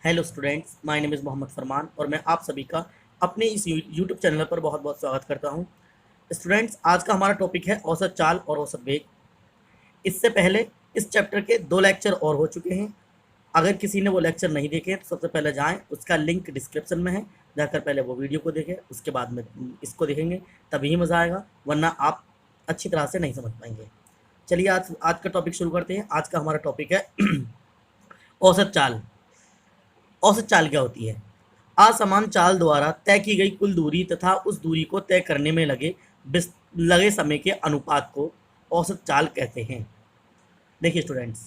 Hello students, my name is Mohammad Farman और मैं आप सभी का अपने इस यूट्यूब चैनल पर बहुत बहुत स्वागत करता हूं। स्टूडेंट्स, आज का हमारा टॉपिक है औसत चाल और औसत वेग। इससे पहले इस चैप्टर के 2 लेक्चर और हो चुके हैं। अगर किसी ने वो लेक्चर नहीं देखे तो सबसे पहले जाएं, उसका लिंक डिस्क्रिप्शन में है, जाकर पहले वो वीडियो को देखें, उसके बाद में इसको देखेंगे, तभी मज़ा आएगा, वरना आप अच्छी तरह से नहीं समझ पाएंगे। चलिए आज आज का टॉपिक शुरू करते हैं। आज का हमारा टॉपिक है औसत चाल। औसत चाल क्या होती है? असमान चाल द्वारा तय की गई कुल दूरी तथा उस दूरी को तय करने में लगे समय के अनुपात को औसत चाल कहते हैं। देखिए स्टूडेंट्स,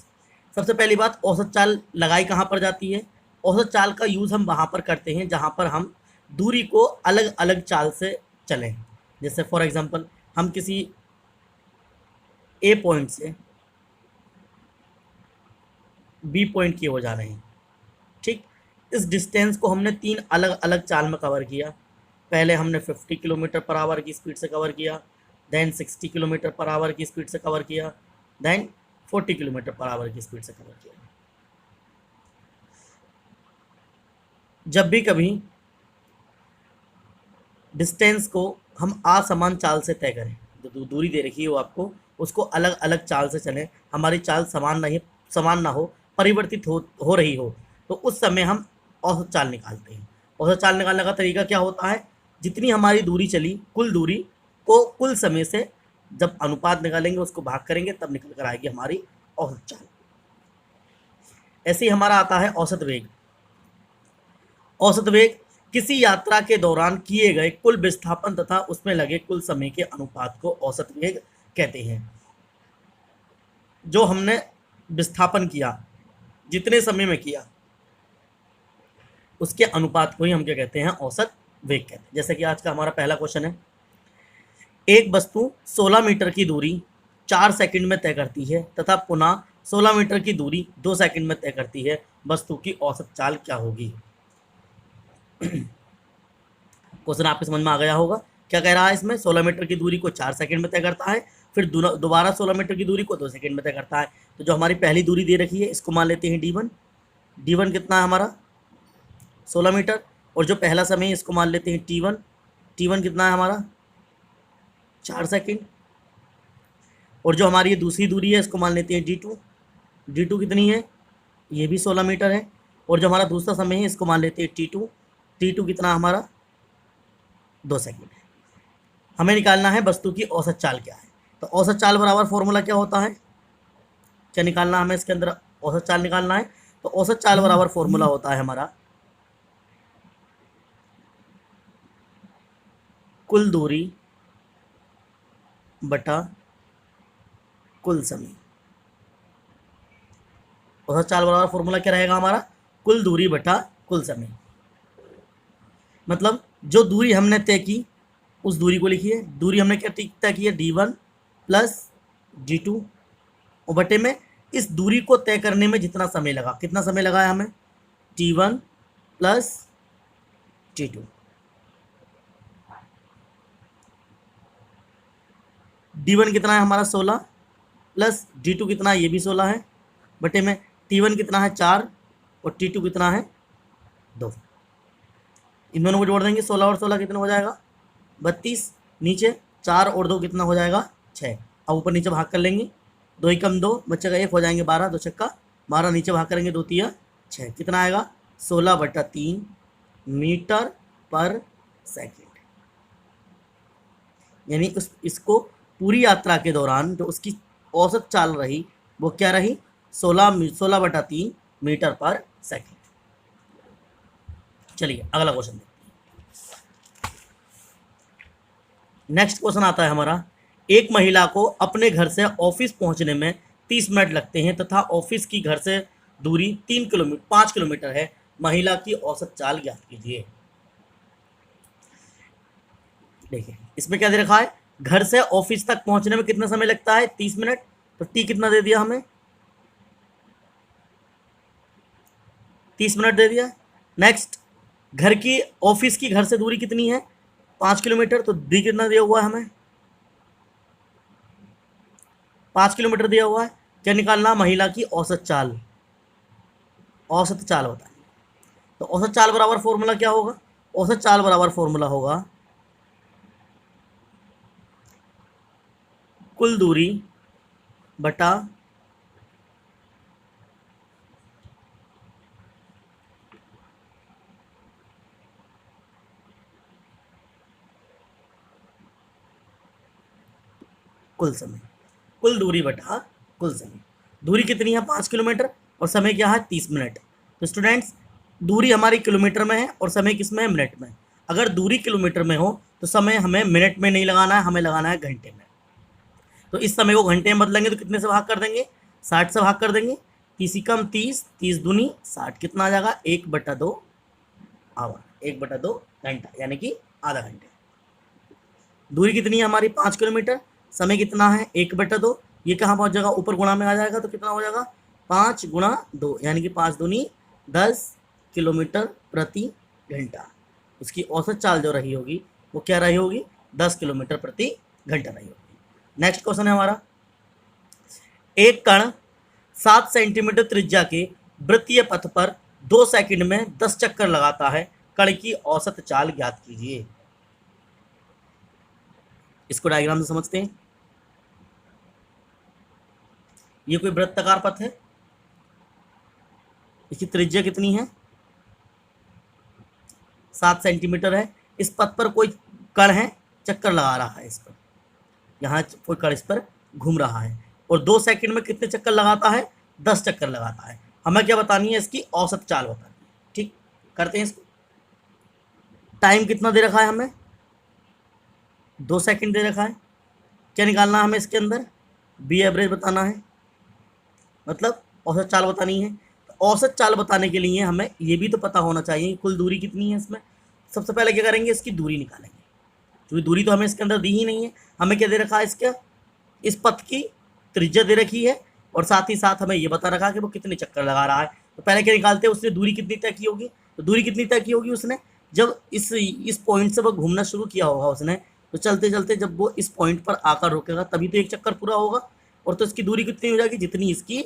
सबसे पहली बात, औसत चाल लगाई कहाँ पर जाती है? औसत चाल का यूज़ हम वहाँ पर करते हैं जहाँ पर हम दूरी को अलग अलग चाल से चलें। जैसे फॉर एग्जांपल, हम किसी ए पॉइंट से बी पॉइंट की ओर जा रहे हैं। ठीक, इस डिस्टेंस को हमने 3 अलग अलग चाल में कवर किया। पहले हमने 50 किलोमीटर पर आवर की स्पीड से कवर किया, देन 60 किलोमीटर पर आवर की स्पीड से कवर किया, देन 40 किलोमीटर पर आवर की स्पीड से कवर किया। जब भी कभी डिस्टेंस को हम असमान चाल से तय करें, जो दूरी दे रखी है वो आपको, उसको अलग अलग चाल से चलें, हमारी चाल समान ना हो, परिवर्तित हो रही हो, तो उस समय हम औसत चाल निकालते हैं। औसत चाल निकालने का तरीका क्या होता है? जितनी हमारी दूरी चली, कुल दूरी को कुल समय से जब अनुपात निकालेंगे, उसको भाग करेंगे, तब निकल कर आएगी हमारी औसत चाल। ऐसे ही हमारा आता है औसत वेग। औसत वेग किसी यात्रा के दौरान किए गए कुल विस्थापन तथा उसमें लगे कुल समय के अनुपात को औसत वेग कहते हैं। जो हमने विस्थापन किया, जितने समय में किया, उसके अनुपात को ही हम क्या कहते हैं? औसत वेग कहते हैं। जैसे कि आज का हमारा पहला क्वेश्चन है, एक वस्तु 16 मीटर की दूरी 4 सेकंड में तय करती है तथा पुनः 16 मीटर की दूरी 2 सेकंड में तय करती है, वस्तु की औसत चाल क्या होगी? क्वेश्चन आपके समझ में आ गया होगा। क्या कह रहा है इसमें? 16 मीटर की दूरी को 4 सेकंड में तय करता है, फिर दोबारा 16 मीटर की दूरी को 2 सेकंड में तय करता है। तो जो हमारी पहली दूरी दे रखी है, इसको मान लेते हैं D1। D1 कितना है हमारा? 16 मीटर। और जो पहला समय है, इसको मान लेते हैं T1। T1 कितना है हमारा? 4 सेकंड। और जो हमारी ये दूसरी दूरी है, इसको मान लेते हैं D2। D2 कितनी है? ये भी 16 मीटर है। और जो हमारा दूसरा समय है, इसको मान लेते हैं T2। T2 कितना हमारा? 2 सेकंड है। हमें निकालना है वस्तु की औसत चाल क्या है। तो औसत चाल बराबर फॉर्मूला क्या होता है? क्या निकालना हमें इसके अंदर? औसत चाल निकालना है। तो औसत चाल बराबर फॉर्मूला होता है हमारा कुल दूरी बटा कुल समय। औसत चाल बराबर फॉर्मूला क्या रहेगा हमारा? कुल दूरी बटा कुल समय। मतलब जो दूरी हमने तय की, उस दूरी को लिखिए। दूरी हमने क्या तय की है? D1 प्लस D2, और बटे में इस दूरी को तय करने में जितना समय लगा, कितना समय लगा है हमें? T1 plus T2। D1 कितना है हमारा? 16 प्लस D2 कितना है? ये भी 16 है, बटे में T1 कितना है? 4, और T2 कितना है? 2। इन दोनों को जोड़ देंगे, 16 और 16 कितना हो जाएगा? 32। नीचे 4 और 2 कितना हो जाएगा? 6। अब ऊपर नीचे भाग कर लेंगे, 2 ही कम 2 बच्चे का 1 हो जाएंगे 12, 2 छक्का 12, नीचे भाग करेंगे 2 तिया 6, कितना आएगा? 16/3 मीटर पर सेकेंड। यानी इसको पूरी यात्रा के दौरान जो उसकी औसत चाल रही, वो क्या रही? 16/3 मीटर पर सेकेंड। चलिए अगला क्वेश्चन देखते हैं। नेक्स्ट क्वेश्चन आता है हमारा, एक महिला को अपने घर से ऑफिस पहुंचने में 30 मिनट लगते हैं तथा ऑफिस की घर से दूरी 5 किलोमीटर है, महिला की औसत चाल ज्ञात कीजिए। देखिए इसमें क्या दे रखा है? घर से ऑफिस तक पहुंचने में कितना समय लगता है? 30 मिनट। तो टी कितना दे दिया हमें? 30 मिनट दे दिया। नेक्स्ट, घर की ऑफिस की घर से दूरी कितनी है? 5 किलोमीटर। तो डी कितना दिया हुआ है हमें? 5 किलोमीटर दिया हुआ है। क्या निकालना? महिला की औसत चाल। औसत चाल होता है। तो औसत चाल बराबर फॉर्मूला क्या होगा? औसत चाल बराबर फॉर्मूला होगा कुल दूरी बटा कुल समय। कुल दूरी बटा कुल समय। दूरी कितनी है? 5 किलोमीटर और समय क्या है? 30 मिनट। तो स्टूडेंट्स दूरी हमारी किलोमीटर में है और समय किस में है? मिनट में। अगर दूरी किलोमीटर में हो तो समय हमें मिनट में नहीं लगाना है, हमें लगाना है घंटे में। तो इस समय को घंटे में बदलेंगे तो कितने से भाग कर देंगे? 60 से भाग कर देंगे। 30 कम 30, 30 दूनी 60, कितना आ जाएगा? 1/2 आवर, 1/2 घंटा, यानी कि आधा घंटे। दूरी कितनी है हमारी? 5 किलोमीटर। समय कितना है? 1/2। ये कहाँ पहुँच जाएगा? ऊपर गुणा में आ जाएगा तो कितना हो जाएगा? 5 × 2, यानी कि 5 दूनी 10 किलोमीटर प्रति घंटा। उसकी औसत चाल जो रही होगी वो क्या रही होगी? 10 किलोमीटर प्रति घंटा रही होगी। नेक्स्ट क्वेश्चन है हमारा, एक कण 7 सेंटीमीटर त्रिज्या के वृत्तीय पथ पर 2 सेकंड में 10 चक्कर लगाता है, कण की औसत चाल ज्ञात कीजिए। इसको डायग्राम से समझते हैं। ये कोई वृत्ताकार पथ है, इसकी त्रिज्या कितनी है? 7 सेंटीमीटर है। इस पथ पर कोई कण है, चक्कर लगा रहा है इस पर, यहाँ कोई कण इस पर घूम रहा है और 2 सेकंड में कितने चक्कर लगाता है? 10 चक्कर लगाता है। हमें क्या बतानी है? इसकी औसत चाल बतानी है। ठीक, करते हैं इसको। टाइम कितना दे रखा है हमें? 2 सेकंड दे रखा है। क्या निकालना है हमें इसके अंदर? बी एवरेज बताना है, मतलब औसत चाल बतानी है। तो औसत चाल बताने के लिए हमें ये भी तो पता होना चाहिए कि कुल दूरी कितनी है इसमें। सबसे पहले क्या करेंगे? इसकी दूरी निकालेंगे, क्योंकि दूरी तो हमें इसके अंदर दी ही नहीं है। हमें क्या दे रखा है? इसका इस पथ की त्रिज्या दे रखी है और साथ ही साथ हमें ये बता रखा है कि वो कितने चक्कर लगा रहा है। तो पहले क्या निकालते हैं? उसने दूरी कितनी तय की होगी? तो दूरी कितनी तय की होगी उसने? जब इस पॉइंट से वो घूमना शुरू किया होगा उसने, तो चलते चलते जब वो इस पॉइंट पर आकर रुकेगा तभी तो एक चक्कर पूरा होगा। और तो इसकी दूरी कितनी हो जाएगी? जितनी इसकी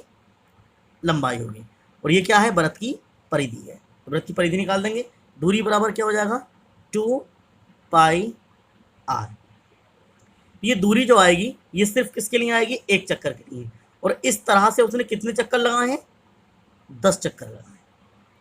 लंबाई होगी। और ये क्या है? वृत्त की परिधि है। तो वृत्त की परिधि निकाल देंगे। दूरी बराबर क्या हो जाएगा? 2πr। ये दूरी जो आएगी ये सिर्फ किसके लिए आएगी? एक चक्कर के लिए। और इस तरह से उसने कितने चक्कर लगाए हैं? 10 चक्कर लगाए।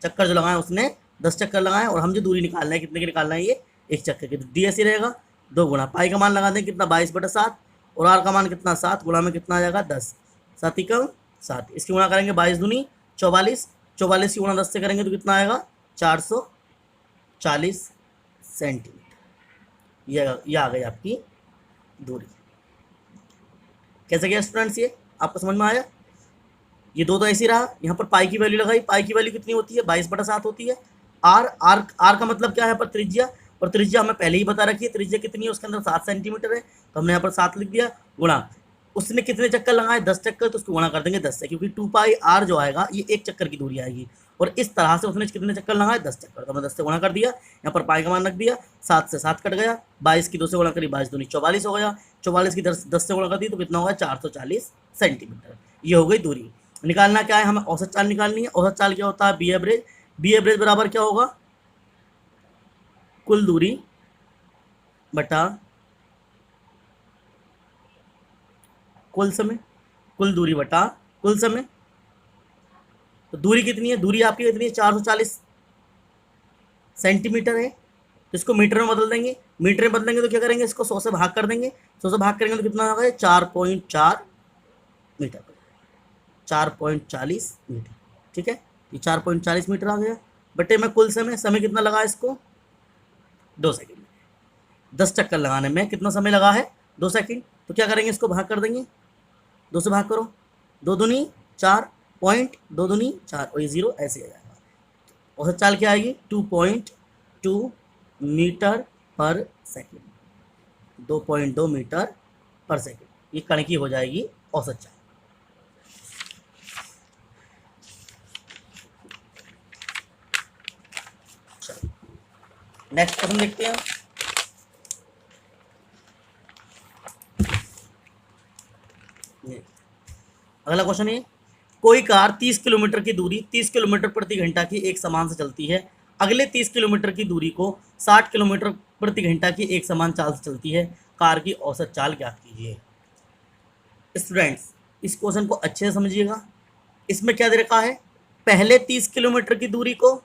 चक्कर जो लगाए उसने 10 चक्कर लगाए और हम जो दूरी निकालना है कितने की निकालना है? ये एक चक्कर की। तो डी ऐसे रहेगा 2 गुणा पाई का मान लगा दें कितना? 22/7 और आर का मान कितना? 7 गुणा में कितना आ जाएगा? 10, 7 कम 7। इसकी गुणा करेंगे 22 दूनी 44, 44 की गुणा 10 से करेंगे तो कितना आएगा? 440 सेंटीमीटर। ये आ गई आपकी दूरी। कैसे गया स्टूडेंट्स? ये आपको समझ में आया? ये दो तो ऐसे ही रहा। यहाँ पर पाई की वैल्यू लगाई, पाई की वैल्यू कितनी होती है? 22/7 होती है। आर का मतलब क्या है? पर त्रिज्या, और त्रिज्या हमें पहले ही बता रखी है। त्रिज्या कितनी है उसके अंदर? 7 सेंटीमीटर है, तो हमने यहाँ पर 7 लिख दिया। गुणा उसने कितने चक्कर लगाए? 10 चक्कर, तो उसको गुणा कर देंगे 10 से, क्योंकि 2πr जो आएगा ये एक चक्कर की दूरी आएगी। और इस तरह से उसने कितने चक्कर लगाए? 10 चक्कर, तो हमने 10 से गुणा कर दिया। यहाँ पर पाई का मान रख दिया, 7 से 7 कट गया, 22 की 2 से गुणा करी, 22 दूनी 44 हो गया, 44 की 10 से गुणा कर दी तो कितना होगा? 440 सेंटीमीटर। ये हो गई दूरी। निकालना क्या है? हमें औसत चाल निकालनी है। औसत चाल क्या होता है? B average. बी एवरेज बराबर क्या होगा? कुल दूरी बटा कुल समय। कुल दूरी बटा कुल समय। तो दूरी कितनी है? दूरी आपकी कितनी है? 440 सेंटीमीटर है। तो इसको मीटर में बदल देंगे। मीटर में बदलेंगे तो क्या करेंगे? इसको 100 से भाग कर देंगे। 100 से भाग करेंगे तो कितना होगा? 4.4 मीटर, 4.40 मीटर। ठीक है, ये 4.40 मीटर आ गया। बटे में कुल समय। समय कितना लगा इसको? 2 सेकंड। 10 चक्कर लगाने में कितना समय लगा है? 2 सेकंड। तो क्या करेंगे? इसको भाग कर देंगे, 2 से भाग करो, 2 दूनी 4, 2 दूनी 4 और ये 0 ऐसे आ जाएगा। औसत चाल क्या आएगी? 2.2 मीटर पर सेकंड। 2.2 मीटर पर सेकंड, ये कण की हो जाएगी औसत चाल। नेक्स्ट क्वेश्चन देखते हैं। अगला क्वेश्चन है, कोई कार 30 किलोमीटर की दूरी 30 किलोमीटर प्रति घंटा की एक समान से चलती है अगले 30 किलोमीटर की दूरी को 60 किलोमीटर प्रति घंटा की एक समान चाल से चलती है, कार की औसत चाल ज्ञात कीजिए। स्टूडेंट्स, इस क्वेश्चन को अच्छे से समझिएगा। इसमें क्या दे रखा है, पहले 30 किलोमीटर की दूरी को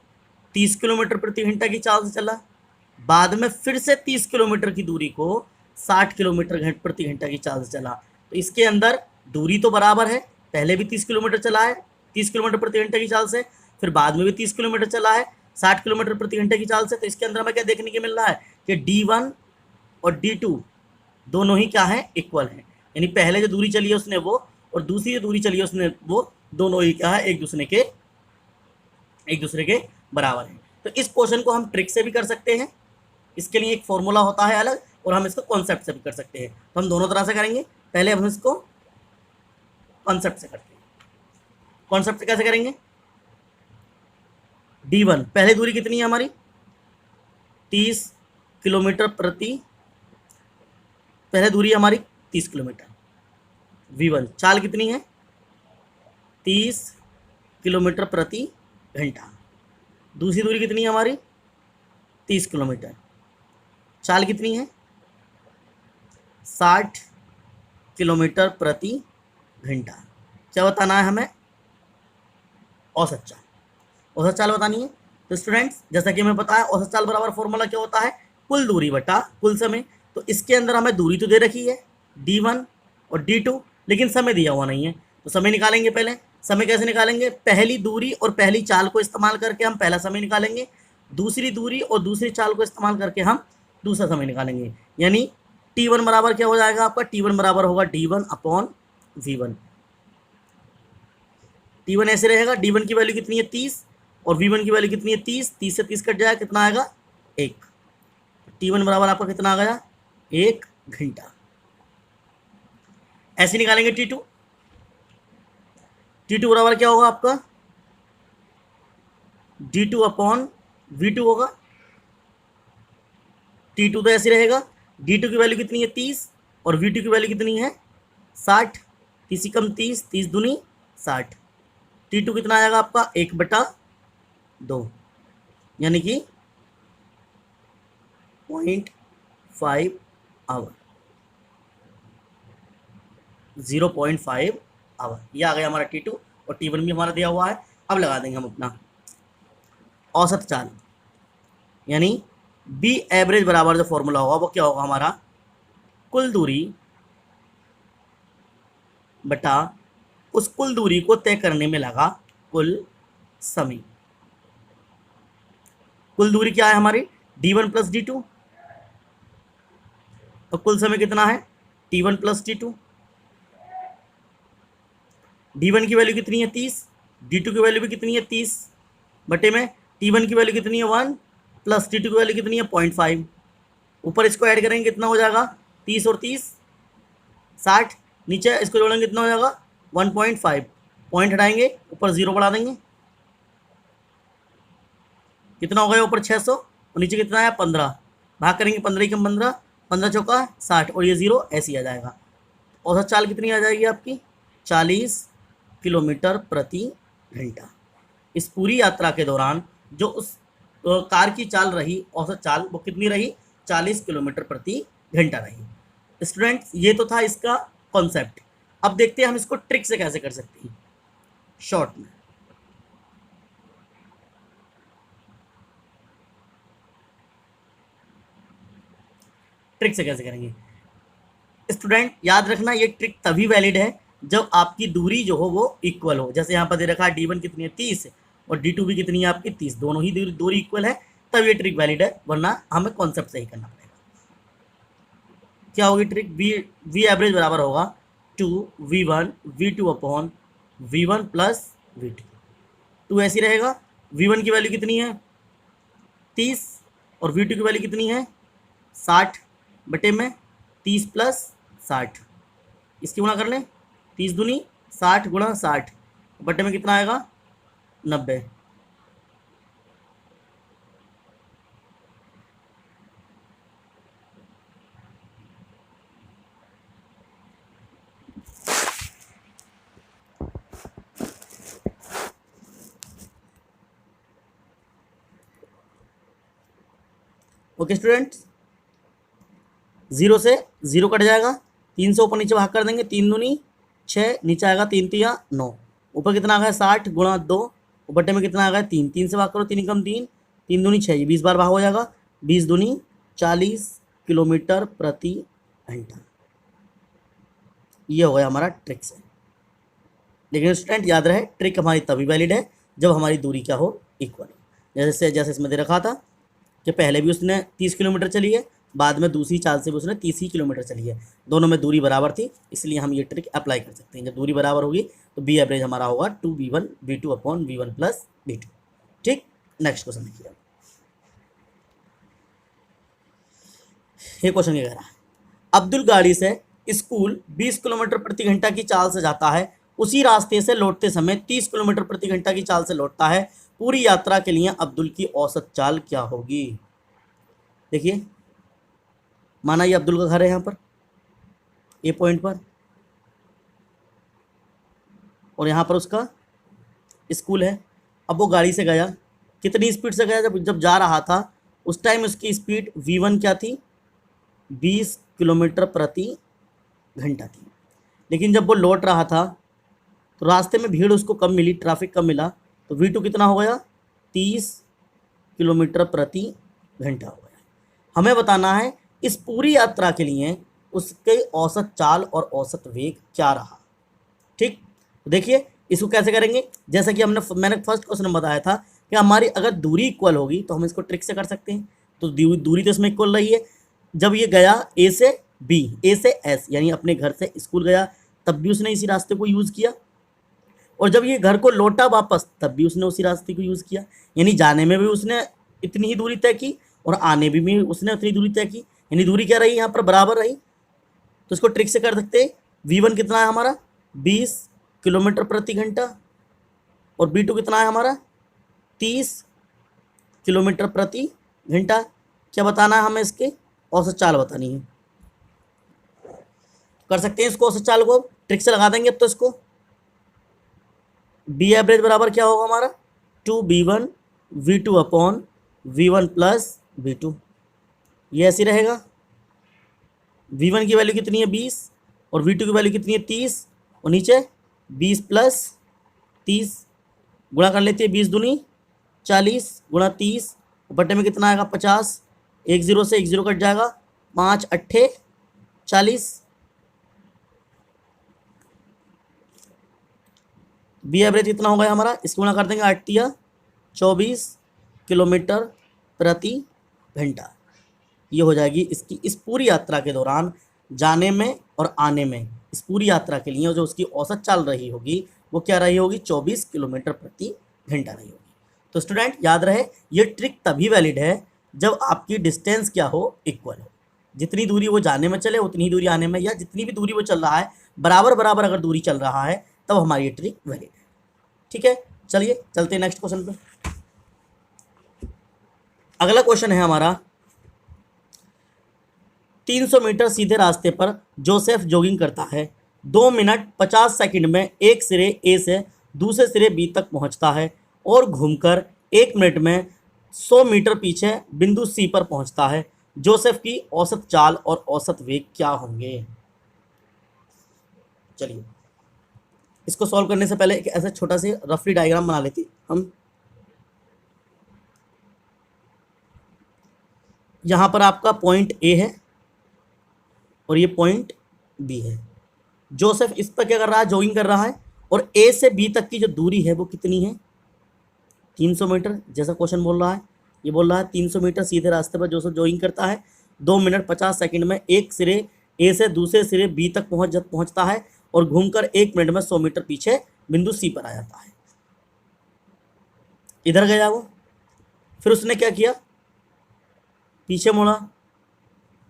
30 किलोमीटर प्रति घंटा की चाल से चला, बाद में फिर से 30 किलोमीटर की दूरी को 60 किलोमीटर प्रति घंटा की चाल से चला। तो इसके अंदर दूरी तो बराबर है, पहले भी 30 किलोमीटर चला है 30 किलोमीटर प्रति घंटा की चाल से, फिर बाद में भी 30 किलोमीटर चला है 60 किलोमीटर प्रति घंटे की चाल से। तो इसके अंदर हमें क्या देखने को मिल रहा है कि D1 और D2 दोनों ही क्या है, इक्वल है। यानी पहले जो दूरी चली है उसने वो, और दूसरी जो दूरी चली है उसने वो, दोनों ही क्या है, एक दूसरे के बराबर है। तो इस क्वेश्चन को हम ट्रिक से भी कर सकते हैं, इसके लिए एक फॉर्मूला होता है अलग, और हम इसको कॉन्सेप्ट से भी कर सकते हैं। तो हम दोनों तरह से करेंगे। पहले हम इसको कॉन्सेप्ट से करते हैं। कॉन्सेप्ट से कैसे करेंगे, D1 पहले दूरी कितनी है हमारी, 30 किलोमीटर प्रति, पहले दूरी हमारी 30 किलोमीटर। V1 चाल कितनी है, 30 किलोमीटर प्रति घंटा। दूसरी दूरी कितनी है हमारी, 30 किलोमीटर। चाल कितनी है, 60 किलोमीटर प्रति घंटा। क्या बताना है हमें, औसत चाल। औसत चाल बतानी है। तो स्टूडेंट्स, जैसा कि हमें पता है औसत चाल बराबर फॉर्मूला क्या होता है, कुल दूरी बटा कुल समय। तो इसके अंदर हमें दूरी तो दे रखी है D1 और D2, लेकिन समय दिया हुआ नहीं है। तो समय निकालेंगे। पहले समय कैसे निकालेंगे, पहली दूरी और पहली चाल को इस्तेमाल करके हम पहला समय निकालेंगे, दूसरी दूरी और दूसरी चाल को इस्तेमाल करके हम दूसरा समय निकालेंगे। यानी T1 बराबर क्या हो जाएगा आपका, T1 बराबर होगा D1 अपॉन V1। T1 ऐसे रहेगा, D1 की वैल्यू कितनी है 30 और V1 की वैल्यू कितनी है 30, 30 से 30 कट जाएगा, कितना आएगा 1। T1 बराबर आपका कितना आ गया, 1 घंटा। ऐसे निकालेंगे T2 बराबर क्या होगा आपका, D2 अपॉन V2 होगा। T2 तो ऐसे रहेगा, D2 की वैल्यू कितनी है 30 और V2 की वैल्यू कितनी है 60, 30 कम 30, 30 दूनी 60। T2 कितना आएगा आपका 1/2, यानी कि 0.5 आवर, 0.5 आवर। ये आ गया हमारा T2, और T1 भी हमारा दिया हुआ है। अब लगा देंगे हम अपना औसत चाल, यानी बी एवरेज बराबर जो फॉर्मूला होगा वो क्या होगा हमारा, कुल दूरी बटा उस कुल दूरी को तय करने में लगा कुल समय। कुल दूरी क्या है हमारी, D1 प्लस D2, और कुल समय कितना है T1 प्लस T2। D1 की वैल्यू कितनी है 30, D2 की वैल्यू भी कितनी है 30, बटे में T1 की वैल्यू कितनी है 1 प्लस T2 की वैल्यू कितनी है 0.5। ऊपर इसको ऐड करेंगे कितना हो जाएगा, 30 और 30 60, नीचे इसको जोड़ेंगे कितना हो जाएगा 1.5, पॉइंट हटाएंगे ऊपर 0 बढ़ा देंगे, कितना हो गया ऊपर 600 और नीचे कितना है 15, भाग करेंगे 15 कम 15, 15 चौका 60, और ये 0 ऐसे ही आ जाएगा। औसत चाल कितनी आ जाएगी आपकी, 40 किलोमीटर प्रति घंटा। इस पूरी यात्रा के दौरान जो उस कार की चाल रही, औसत चाल, वो कितनी रही, 40 किलोमीटर प्रति घंटा रही। स्टूडेंट्स, ये तो था इसका कॉन्सेप्ट। अब देखते हैं हम इसको ट्रिक से कैसे कर सकते हैं शॉर्ट में। ट्रिक से कैसे करेंगे स्टूडेंट, याद रखना ये ट्रिक तभी वैलिड है जब आपकी दूरी जो हो वो इक्वल हो। जैसे यहाँ पर दे रखा है D1 कितनी है 30 और D2 भी कितनी है आपकी 30, दोनों ही दूरी इक्वल है, तब ये ट्रिक वैलिड है, वरना हमें कॉन्सेप्ट से ही करना पड़ेगा। क्या होगी ट्रिक, वी एवरेज बराबर होगा 2V1 V2 upon V1 plus V2। 2 ऐसी रहेगा, V1 की वैल्यू कितनी है 30 और V2 की वैल्यू कितनी है 60, बटे में 30 प्लस 60, इसकी गुणा कर लें, 30 दूनी 60 गुणा 60, बटे में कितना आएगा 90। ओके स्टूडेंट्स, 0 से 0 कट जाएगा, 3 से ऊपर नीचे भाग कर देंगे, 3 दूनी 6, नीचे आएगा 3 तिया 9, ऊपर कितना आ गया 60 गुणा 2, बटे में कितना आ गया 3, 3 से भाग करो, 3 कम 3, 3 दूनी 6, ये 20 बार भाग हो जाएगा, 20 दूनी 40 किलोमीटर प्रति घंटा। ये हो गया हमारा ट्रिक से। लेकिन स्टूडेंट याद रहे, ट्रिक हमारी तभी वैलिड है जब हमारी दूरी क्या हो, इक्वल हो। जैसे इसमें दे रखा था कि पहले भी उसने 30 किलोमीटर चली है, बाद में दूसरी चाल से भी उसने 30 ही किलोमीटर चली है, दोनों में दूरी बराबर थी, इसलिए हम ये ट्रिक अप्लाई कर सकते हैं। जब दूरी बराबर होगी तो बी एवरेज हमारा होगा 2b1 v2 upon v1 plus v2। ठीक, नेक्स्ट क्वेश्चन देखिए। ये क्वेश्चन क्या कह रहा है, अब्दुल गाड़ी से स्कूल 20 किलोमीटर प्रति घंटा की चाल से जाता है, उसी रास्ते से लौटते समय 30 किलोमीटर प्रति घंटा की चाल से लौटता है, पूरी यात्रा के लिए अब्दुल की औसत चाल क्या होगी। देखिए, माना ये अब्दुल का घर है यहाँ पर ए पॉइंट पर, और यहाँ पर उसका स्कूल है। अब वो गाड़ी से गया, कितनी स्पीड से गया, जब जा रहा था उस टाइम उसकी स्पीड v1 क्या थी, 20 किलोमीटर प्रति घंटा थी। लेकिन जब वो लौट रहा था तो रास्ते में भीड़ उसको कम मिली, ट्रैफिक कम मिला, तो v2 कितना हो गया, 30 किलोमीटर प्रति घंटा हो गया। हमें बताना है इस पूरी यात्रा के लिए उसके औसत चाल और औसत वेग क्या रहा। ठीक, तो देखिए इसको कैसे करेंगे, जैसा कि मैंने फर्स्ट क्वेश्चन में बताया था कि हमारी अगर दूरी इक्वल होगी तो हम इसको ट्रिक से कर सकते हैं। तो दूरी तो इसमें इक्वल रही है, जब ये गया ए से बी, ए से एस, यानी अपने घर से स्कूल गया, तब भी उसने इसी रास्ते को यूज़ किया, और जब ये घर को लौटा वापस तब भी उसने उसी रास्ते को यूज़ किया, यानी जाने में भी उसने इतनी ही दूरी तय की और आने भी उसने उतनी दूरी तय की, यानी दूरी क्या रही यहाँ पर, बराबर रही। तो इसको ट्रिक से कर सकते हैं, v1 कितना है हमारा 20 किलोमीटर प्रति घंटा, और v2 कितना है हमारा 30 किलोमीटर प्रति घंटा। क्या बताना है हमें, इसके औसत चाल बतानी है। कर सकते हैं इसको, औसत चाल को ट्रिक से लगा देंगे। अब तो इसको बी एवरेज बराबर क्या होगा हमारा, 2b1 v2 upon v1 plus v2। ये ऐसे रहेगा, v1 की वैल्यू कितनी है 20 और v2 की वैल्यू कितनी है 30, और नीचे 20 प्लस 30 गुणा कर लेते हैं, 20 दूनी 40 गुणा 30, बटे में कितना आएगा 50, 1 0 से 1 0 कट जाएगा, 5 अट्ठे 40, बी एवरेज कितना हो गया हमारा, इसको गुणा कर देंगे 8 या 24 किलोमीटर प्रति घंटा। ये हो जाएगी इसकी इस पूरी यात्रा के दौरान जाने में और आने में, इस पूरी यात्रा के लिए जो उसकी औसत चाल रही होगी वो क्या रही होगी, 24 किलोमीटर प्रति घंटा रही होगी। तो स्टूडेंट याद रहे, ये ट्रिक तभी वैलिड है जब आपकी डिस्टेंस क्या हो, इक्वल हो। जितनी दूरी वो जाने में चले उतनी ही दूरी आने में, या जितनी भी दूरी वो चल रहा है बराबर बराबर अगर दूरी चल रहा है तब हमारी ये ट्रिक वैलिड है। ठीक है, चलिए चलते हैं नेक्स्ट क्वेश्चन पे। अगला क्वेश्चन है हमारा, 300 मीटर सीधे रास्ते पर जोसेफ जॉगिंग करता है, 2 मिनट 50 सेकंड में एक सिरे ए से दूसरे सिरे बी तक पहुंचता है और घूमकर 1 मिनट में 100 मीटर पीछे बिंदु सी पर पहुंचता है। जोसेफ की औसत चाल और औसत वेग क्या होंगे। चलिए इसको सॉल्व करने से पहले एक ऐसा छोटा सा रफली डायग्राम बना लेते हम। यहाँ पर आपका पॉइंट ए है और ये पॉइंट बी है। जोसेफ इस पर क्या कर रहा है, जॉगिंग कर रहा है, और ए से बी तक की जो दूरी है वो कितनी है, 300 मीटर। जैसा क्वेश्चन बोल रहा है, ये बोल रहा है 300 मीटर सीधे रास्ते पर जोसेफ जॉगिंग करता है, 2 मिनट 50 सेकंड में एक सिरे ए से दूसरे सिरे बी तक पहुंचता है और घूमकर 1 मिनट में 100 मीटर पीछे बिंदु सी पर आ जाता है। इधर गया वो, फिर उसने क्या किया, पीछे मुड़ा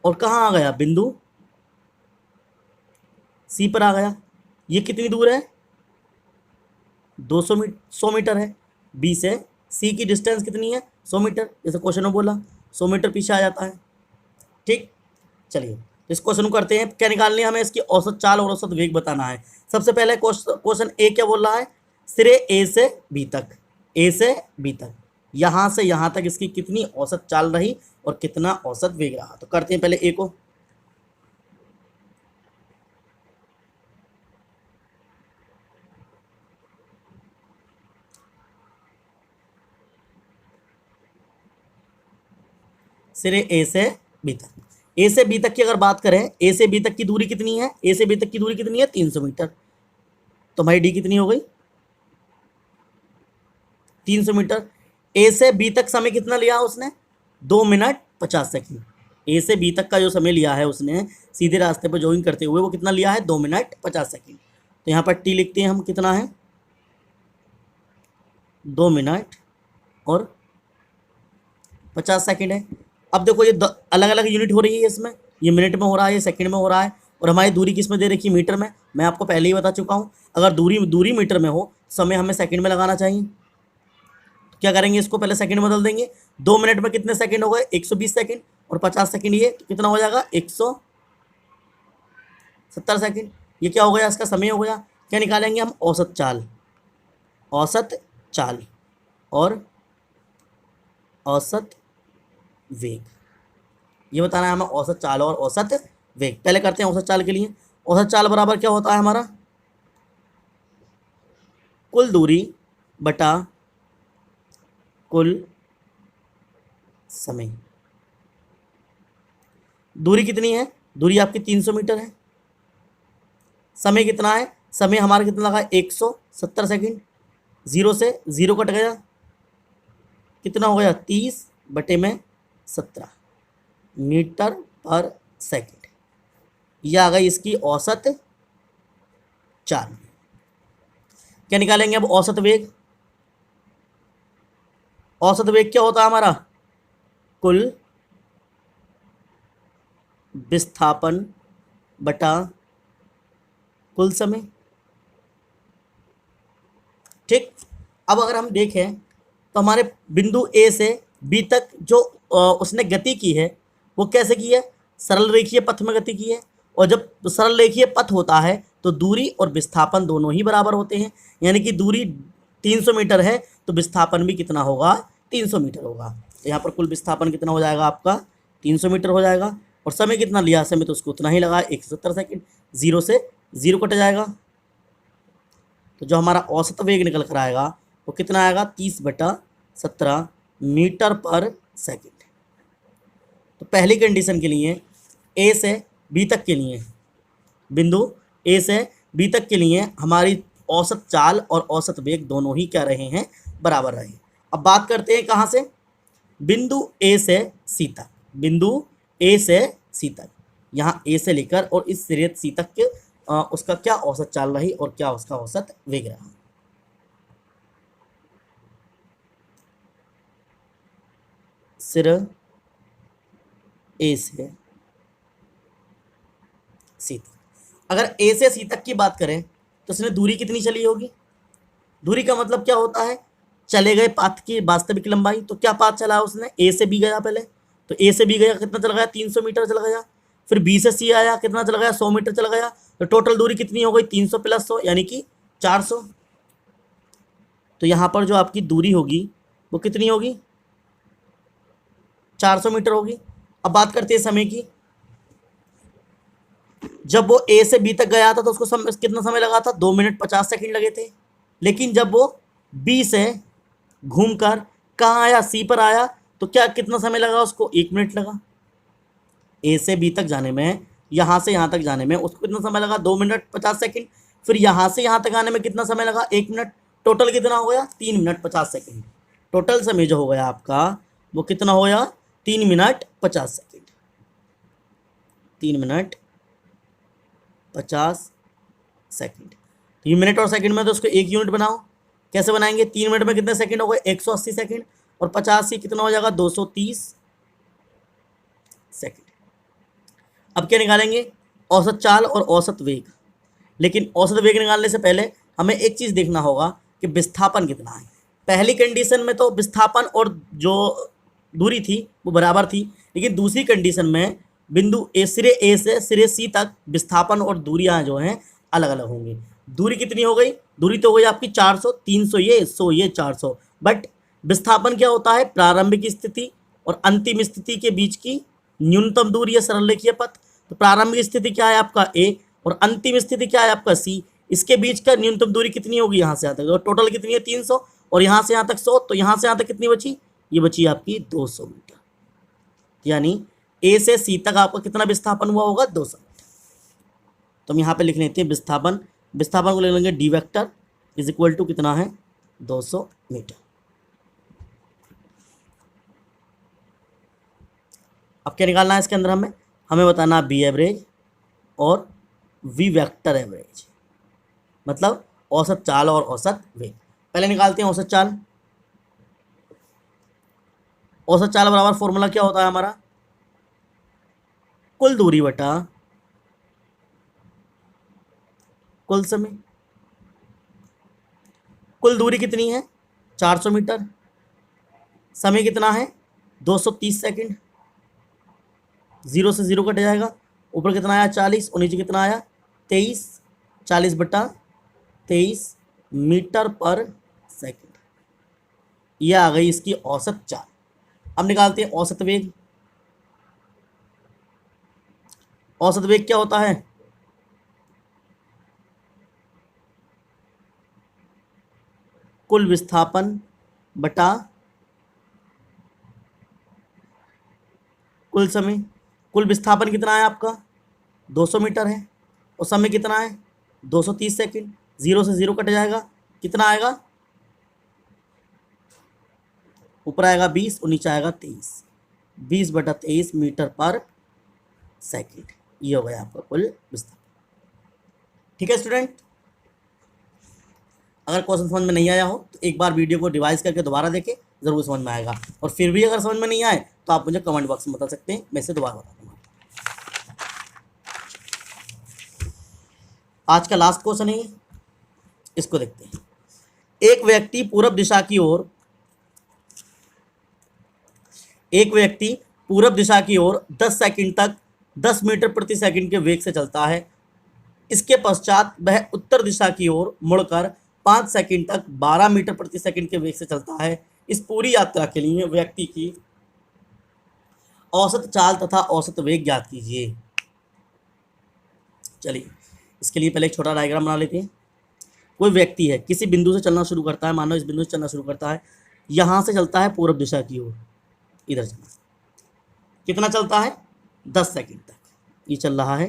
और कहाँ आ गया, बिंदु सी पर आ गया। ये कितनी दूर है, 100 मीटर है। बी से सी की डिस्टेंस कितनी है, 100 मीटर। जैसे क्वेश्चन में बोला 100 मीटर पीछे आ जाता है। ठीक, चलिए इस क्वेश्चन को करते हैं। क्या निकालनी है हमें, इसकी औसत चाल और औसत वेग बताना है। सबसे पहले क्वेश्चन ए क्या बोल रहा है, सिरे ए से बी तक, ए से बी तक यहाँ से यहाँ तक इसकी कितनी औसत चाल रही और कितना औसत वेग रहा। तो करते हैं पहले ए को। सिरे ए से बी तक, ए से बी तक की अगर बात करें, ए से बी तक की दूरी कितनी है, ए से बी तक की दूरी कितनी है 300 मीटर। तो भाई डी कितनी हो गई 300 मीटर। ए से बी तक समय कितना लिया उसने 2 मिनट 50 सेकंड। ए से बी तक का जो समय लिया है उसने सीधे रास्ते पर जॉगिंग करते हुए, वो कितना लिया है 2 मिनट 50 सेकंड। तो यहाँ पर टी लिखते हैं हम, कितना है 2 मिनट और 50 सेकंड है। अब देखो ये अलग अलग यूनिट हो रही है इसमें, ये मिनट में हो रहा है, ये सेकंड में हो रहा है, और हमारी दूरी किस में दे रखी है मीटर में। मैं आपको पहले ही बता चुका हूँ, अगर दूरी मीटर में हो, समय हमें सेकंड में लगाना चाहिए। तो क्या करेंगे, इसको पहले सेकंड में बदल देंगे। 2 मिनट में कितने सेकंड हो गए 120 सेकंड, और 50 सेकंड ये तो कितना हो जाएगा 170 सेकंड। ये क्या हो गया, इसका समय हो गया। क्या निकालेंगे हम, औसत चाल, औसत चाल और औसत वेग। ये बताना है हमें औसत चाल और औसत वेग। पहले करते हैं औसत चाल के लिए। औसत चाल बराबर क्या होता है हमारा, कुल दूरी बटा कुल समय। दूरी कितनी है, दूरी आपकी 300 मीटर है। समय कितना है, समय हमारा कितना लगा 170 सेकंड। 0 से 0 कट गया, कितना हो गया 30/17 मीटर पर सेकंड। यह आ गई इसकी औसत चाल। क्या निकालेंगे अब, औसत वेग। औसत वेग क्या होता है हमारा, कुल विस्थापन बटा कुल समय। ठीक। अब अगर हम देखें तो हमारे बिंदु ए से बी तक जो उसने गति की है वो कैसे की है, सरल रेखीय पथ में गति की है। और जब सरल रेखीय पथ होता है तो दूरी और विस्थापन दोनों ही बराबर होते हैं। यानी कि दूरी 300 मीटर है तो विस्थापन भी कितना होगा 300 मीटर होगा। तो यहाँ पर कुल विस्थापन कितना हो जाएगा आपका 300 मीटर हो जाएगा। और समय कितना लिया, समय तो उसको उतना ही लगा 170 सेकंड। 0 से 0 कट जाएगा, तो जो हमारा औसत वेग निकल कर आएगा वो कितना आएगा 30/17 मीटर पर सेकंड। तो पहली कंडीशन के लिए ए से बी तक के लिए, बिंदु ए से बी तक के लिए हमारी औसत चाल और औसत वेग दोनों ही क्या रहे हैं, बराबर रहे। अब बात करते हैं कहाँ से, बिंदु ए से सी तक। बिंदु ए से सी तक, यहाँ ए से लेकर और इस सिरे सी तक के उसका क्या औसत चाल रही और क्या उसका औसत वेग रहा। सिर ए से सी तक, अगर ए से सी तक की बात करें तो इसमें दूरी कितनी चली होगी। दूरी का मतलब क्या होता है, चले गए पाथ की वास्तविक लंबाई। तो क्या पाथ चला उसने, ए से बी गया पहले, तो ए से बी गया कितना चल गया 300 मीटर चल गया। फिर बी से सी आया, कितना चल गया 100 मीटर चल गया। तो टोटल दूरी कितनी हो गई 300 + 100 यानी कि 400। तो यहाँ पर जो आपकी दूरी होगी वो कितनी होगी 400 मीटर होगी। अब बात करते हैं समय की। जब वो ए से बी तक गया था तो उसको कितना समय लगा था 2 मिनट 50 सेकंड लगे थे। लेकिन जब वो बी से घूमकर कहाँ आया, सी पर आया, तो क्या कितना समय लगा उसको 1 मिनट लगा। ए से बी तक जाने में, यहाँ से यहाँ तक जाने में उसको कितना समय लगा 2 मिनट 50 सेकंड। फिर यहाँ से यहाँ तक आने में कितना समय लगा 1 मिनट। टोटल कितना हो गया 3 मिनट 50 सेकंड। टोटल समय जो हो गया आपका वो कितना हो गया 3 मिनट 50 सेकंड। 3 minute 50 second. ये मिनट और सेकंड में तो उसको एक यूनिट बनाओ। कैसे बनाएंगे, 3 मिनट में कितने सेकंड हो गए 180 सेकंड, और 50 से कितना हो जाएगा 230 सेकंड। अब क्या निकालेंगे, औसत चाल और औसत वेग। लेकिन औसत वेग निकालने से पहले हमें एक चीज़ देखना होगा कि विस्थापन कितना है। पहली कंडीशन में तो विस्थापन और जो दूरी थी वो बराबर थी, लेकिन दूसरी कंडीशन में बिंदु सिरे ए से सिरे सी तक विस्थापन और दूरियां जो हैं अलग अलग होंगी। दूरी कितनी हो गई, दूरी तो हो गई आपकी 400, 300 ये 100 ये 400, बट विस्थापन क्या होता है? प्रारंभिक स्थिति और अंतिम स्थिति के बीच की न्यूनतम दूरी है सरल रेखीय पथ। तो प्रारंभिक स्थिति क्या है आपका ए, और अंतिम स्थिति क्या है आपका सी। इसके बीच का न्यूनतम दूरी कितनी होगी? यहाँ से यहाँ तक, और टोटल कितनी है? 300, और यहाँ से यहाँ तक 100, तो यहाँ से यहाँ तक कितनी बची? ये बची आपकी 200 मीटर। यानी ए से सी तक आपका कितना विस्थापन हुआ होगा? 200 मीटर। तो हम यहाँ पे लिख लेते हैं विस्थापन, विस्थापन को ले लेंगे d vector is equal to कितना है? 200 मीटर। अब क्या निकालना है इसके अंदर? हमें बताना है बी एवरेज और वी वेक्टर एवरेज, मतलब औसत चाल और औसत वेग। पहले निकालते हैं औसत चाल। औसत चाल बराबर फॉर्मूला क्या होता है हमारा? कुल दूरी बटा कुल समय। कुल दूरी कितनी है? 400 मीटर। समय कितना है? 230 सेकंड। 0 से 0 कट जाएगा। ऊपर कितना आया? 40, और नीचे कितना आया? 23। 40 बटा 23 मीटर पर सेकंड। यह आ गई इसकी औसत चाल। अब निकालते हैं औसत वेग। औसत वेग क्या होता है? कुल विस्थापन बटा कुल समय। कुल विस्थापन कितना है आपका? 200 मीटर है, और समय कितना है? 230 सेकंड। 0 से 0 कट जाएगा, कितना आएगा? ऊपर आएगा 20 और नीचे आएगा 23। 20 बटा 23 मीटर पर सेकंड। ये हो गया आपका कुल विस्थापन। ठीक है स्टूडेंट, अगर क्वेश्चन समझ में नहीं आया हो तो एक बार वीडियो को रिवाइज करके दोबारा देखें, ज़रूर समझ में आएगा। और फिर भी अगर समझ में नहीं आए तो आप मुझे कमेंट बॉक्स में बता सकते हैं, मैं इसे दोबारा बता दूंगा। आज का लास्ट क्वेश्चन है, इसको देखते हैं। एक व्यक्ति पूरब दिशा की ओर 10 सेकंड तक 10 मीटर प्रति सेकंड के वेग से चलता है। इसके पश्चात वह उत्तर दिशा की ओर मुड़कर 5 सेकंड तक 12 मीटर प्रति सेकंड के वेग से चलता है। इस पूरी यात्रा के लिए व्यक्ति की औसत चाल तथा औसत वेग ज्ञात कीजिए। चलिए, इसके लिए पहले एक छोटा डायग्राम बना लेते हैं। कोई व्यक्ति है, किसी बिंदु से चलना शुरू करता है, मानो इस बिंदु से चलना शुरू करता है, यहाँ से चलता है पूर्व दिशा की ओर, इधर चलना। कितना चलता है? 10 सेकंड तक। ये चल रहा है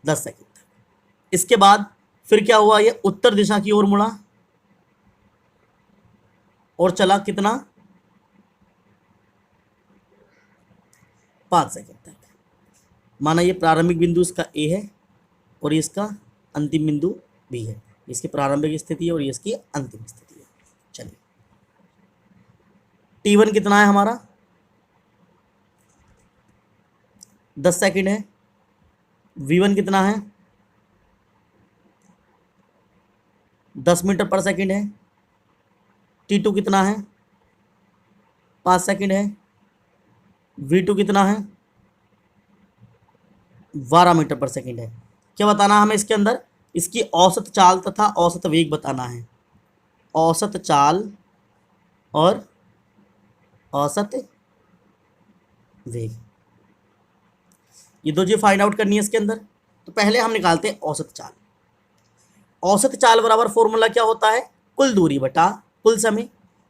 10 सेकंड तक। इसके बाद फिर क्या हुआ? ये उत्तर दिशा की ओर मुड़ा और चला कितना? 5 सेकंड तक। माना ये प्रारंभिक बिंदु इसका ए है और ये इसका अंतिम बिंदु बी है। इसकी प्रारंभिक स्थिति है और ये इसकी अंतिम स्थिति है। चलिए, T1 कितना है हमारा? 10 सेकंड है। V1 कितना है? 10 मीटर पर सेकंड है। T2 कितना है? 5 सेकंड है। V2 कितना है? 12 मीटर पर सेकंड है। क्या बताना है हमें इसके अंदर? इसकी औसत चाल तथा औसत वेग बताना है। औसत चाल और औसत वेग, ये दो चीज़ फाइंड आउट करनी है इसके अंदर। तो पहले हम निकालते हैं औसत चाल। औसत चाल बराबर फॉर्मूला क्या होता है? कुल दूरी बटा कुल समय।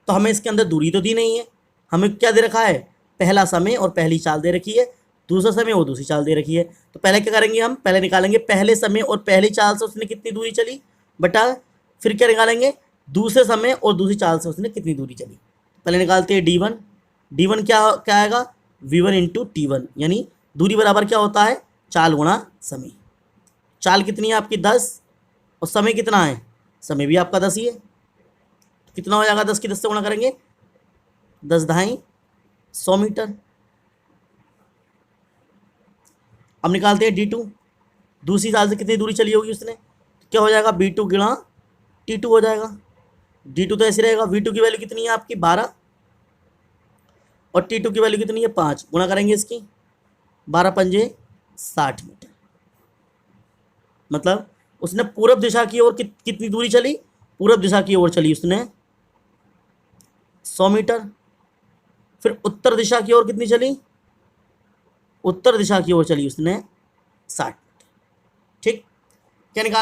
तो हमें इसके अंदर दूरी तो दी नहीं है, हमें क्या दे रखा है? पहला समय और पहली चाल दे रखी है, दूसरा समय और दूसरी चाल दे रखी है। तो पहले क्या करेंगे? हम पहले निकालेंगे पहले समय और पहली चाल से उसने कितनी दूरी चली बटा, फिर क्या निकालेंगे? दूसरे समय और दूसरी चाल से उसने कितनी दूरी चली। पहले निकालते हैं D1। D1 क्या आएगा? V1 इंटू T1, यानी दूरी बराबर क्या होता है? चाल गुणा समय। चाल कितनी है आपकी? 10, और समय कितना है? समय भी आपका 10 ही है। तो कितना हो जाएगा? 10 की 10 से गुणा करेंगे, 10 ढाई 100 मीटर। अब निकालते हैं D2। दूसरी चाल से कितनी दूरी चली होगी उसने? क्या हो जाएगा? B2 गुणा T2 हो जाएगा। D2 तो ऐसे रहेगा। V2 की वैल्यू कितनी है आपकी? 12, और T2 की वैल्यू कितनी है? 5। गुणा करेंगे इसकी, 12 पंजे 60 मीटर। मतलब उसने पूरब दिशा की ओर कितनी दूरी चली? पूरब दिशा की ओर चली उसने 100 मीटर। फिर उत्तर दिशा की ओर कितनी चली? उत्तर दिशा की ओर चली उसने 60 मीटर। ठीक, क्या निकाल